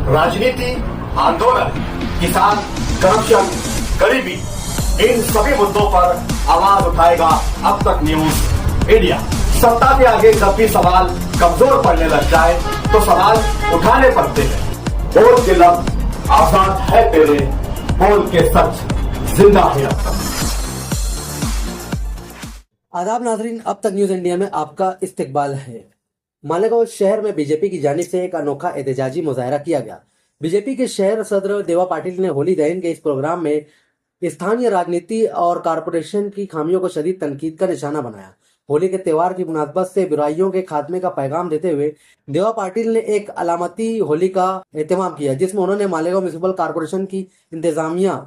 राजनीति, आंदोलन, किसान, करप्शन, गरीबी, इन सभी मुद्दों पर आवाज उठाएगा अब तक न्यूज इंडिया। सत्ता के आगे जब भी सवाल कमजोर पड़ने लग जाए तो सवाल उठाने पड़ते हैं। बोल के लफ्ज आजाद है तेरे, बोल के सच जिंदा है अब तक। आदाब नाजरीन, अब तक न्यूज इंडिया में आपका इस्तकबाल है। मालेगांव शहर में बीजेपी की जानिब से एक अनोखा एहतजाजी मुजाहरा किया गया। बीजेपी के शहर सदर देवा पाटिल ने होली दहन के इस प्रोग्राम में स्थानीय राजनीति और कारपोरेशन की खामियों को शदीद तनकीद का निशाना बनाया। होली के त्यौहार की मुनासबत से बुराइयों के खात्मे का पैगाम देते हुए देवा पाटिल ने एक अलामती होली का एहतमाम किया, जिसमें उन्होंने मालेगांव म्यूनिसिपल कॉरपोरेशन की इंतजामिया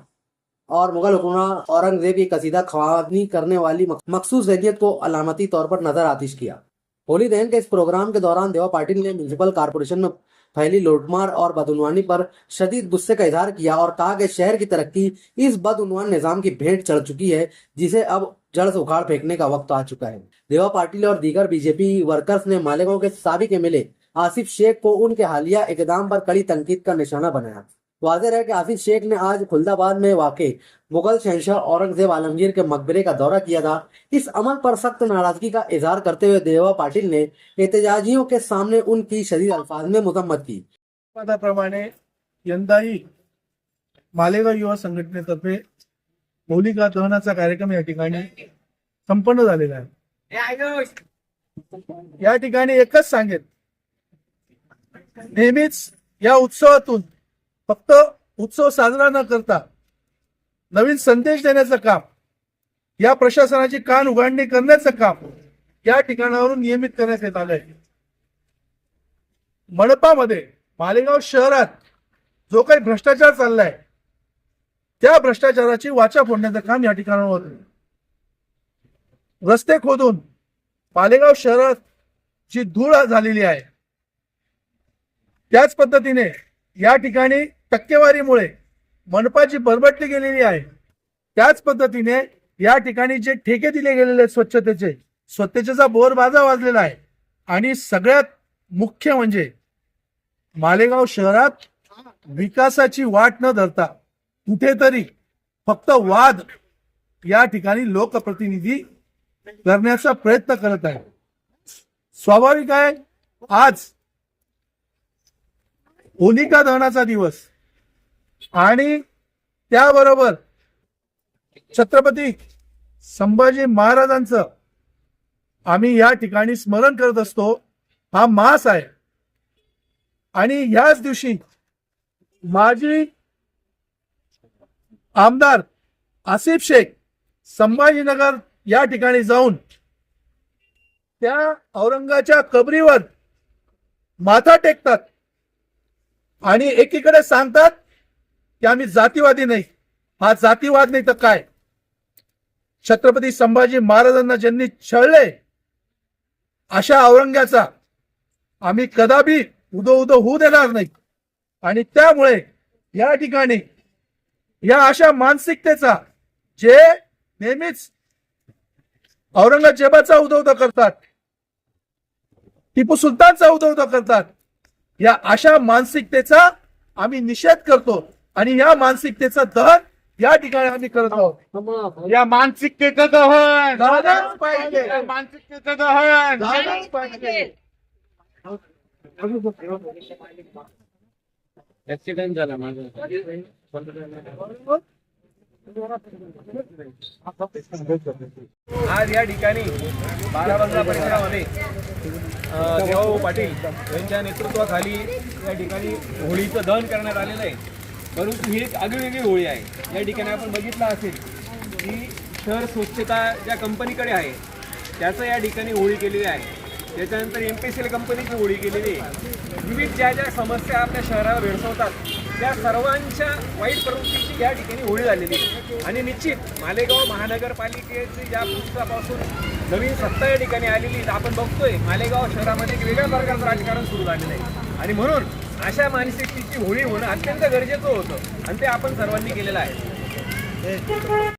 और मुगल हुकूमत औरंगजेब की कसीदा ख्वानी करने वाली मखसूस जहनियत को अलामती तौर पर नजर आतिश किया। होली दहन के इस प्रोग्राम के दौरान देवा पाटिल ने म्यूनिसिपल कॉरपोरेशन में फैली लूटमार और बदउनवानी पर शदीद गुस्से का इजहार किया और कहा कि शहर की तरक्की इस बदउनवान निजाम की भेंट चढ़ चुकी है, जिसे अब जड़ से उखाड़ फेंकने का वक्त आ चुका है। देवा पाटिल और दीगर बीजेपी वर्कर्स ने मालेगांव के साबिक एमएलए आसिफ शेख को उनके हालिया इकदाम पर कड़ी तनकीद का निशाना बनाया। वाज़ेह है कि आसिफ शेख ने आज खुलदाबाद में वाक़े मुगल शहंशाह औरंगजेब आलमगीर के मकबरे का दौरा किया था। इस अमल पर सख्त नाराजगी का इजहार करते हुए देवा पाटिल ने एहतजाजियों के सामने उनकी शदीद अल्फाज में मजम्मत की। प्रमाणे यंदाही मालेगाव युवा संघटनेतर्फे होलिका दहनाचा कार्यक्रम या ठिकाणी संपन्न झालेला आहे। या ठिकाणी एकच सांगेन, नेहमीच या उत्सवातून फक्त उत्सव साजरा न करता नवीन संदेश देण्याचं काम, या प्रशासनाची कान उघडणी करण्याचं काम या ठिकाणावरून नियमित करण्यात येत आलंय। मनपामध्ये मालेगाव शहरात जो काही भ्रष्टाचार चाललाय त्या भ्रष्टाचाराची वाचा फोडण्याचं काम या ठिकाणावर होतं। रस्ते खोदून मालेगाव शहरात जी धूळ झालेली आहे, त्याच पद्धतीने या ठिकाणी टक्केवारीमुळे मनपाची बरबटली गेलेली आहे। त्याच पद्धतीने या ठिकाणी जे ठेके दिले गेलेले आहेत स्वच्छतेचा बोरबाजा वाजलेला आहे। आणि सगळ्यात मुख्य म्हणजे मालेगाव शहरात विकासाची वाट न धरता कुठेतरी फक्त वाद या ठिकाणी लोकप्रतिनिधी करण्याचा प्रयत्न करत आहे। स्वाभाविक आहे, आज होलिका दहनाचा दिवस आणि त्याबरोबर छत्रपती संभाजी महाराजांचं आम्ही या ठिकाणी स्मरण करत असतो। हा मास आहे आणि याच दिवशी माजी आमदार आसिफ शेख संभाजीनगर या ठिकाणी जाऊन त्या औरंगाच्या कबरीवर माथा टेकतात आणि एकीकडे सांगतात की आम्ही जातीवादी नाही। हा जातीवाद नाही तर काय? छत्रपती संभाजी महाराजांना ज्यांनी छळले अशा औरंगाचा आम्ही कदापि उदो होऊ देणार नाही। आणि त्यामुळे या ठिकाणी या अशा मानसिकतेचा जे नेहमीच औरंगजेबाचा उदो करतात, टिपू सुलतानचा उदो करतात, या अशा मानसिकतेचा आम्ही निषेध करतो आणि या मानसिकतेचा दहन या ठिकाणी आम्ही करत आहोत। या मानसिकतेचं दहन झालंच पाहिजे, या मानसिकतेचं दहन झालंच पाहिजे। ऍक्सिडेंट झाला माझा। आज या ठिकाणी बाराबंगला परिसरामध्ये देवाभाऊ पाटील यांच्या नेतृत्वाखाली या ठिकाणी होळीचं दहन करण्यात आलेलं आहे। परंतु ही एक आगळीवेगळी होळी आहे। या ठिकाणी आपण बघितलं असेल की शहर स्वच्छता ज्या कंपनीकडे आहे त्याचं या ठिकाणी होळी केलेली आहे। त्याच्यानंतर MPCL कंपनीची होळी केलेली आहे। विविध ज्या ज्या समस्या आपल्या शहराला भेडसावतात त्या सर्वांच्या वाईट प्रवृत्तीची या ठिकाणी होळी झालेली आहे। आणि निश्चित मालेगाव महानगरपालिकेची ज्या पुस्तकापासून नवीन सत्ता या ठिकाणी आलेली आपण बघतोय, मालेगाव शहरामध्ये एक वेगळ्या प्रकारचं राजकारण सुरू झालेलं आहे। आणि म्हणून अशा मानसिकतेची होळी होणं अत्यंत गरजेचं होतं आणि ते आपण सर्वांनी केलेलं आहे।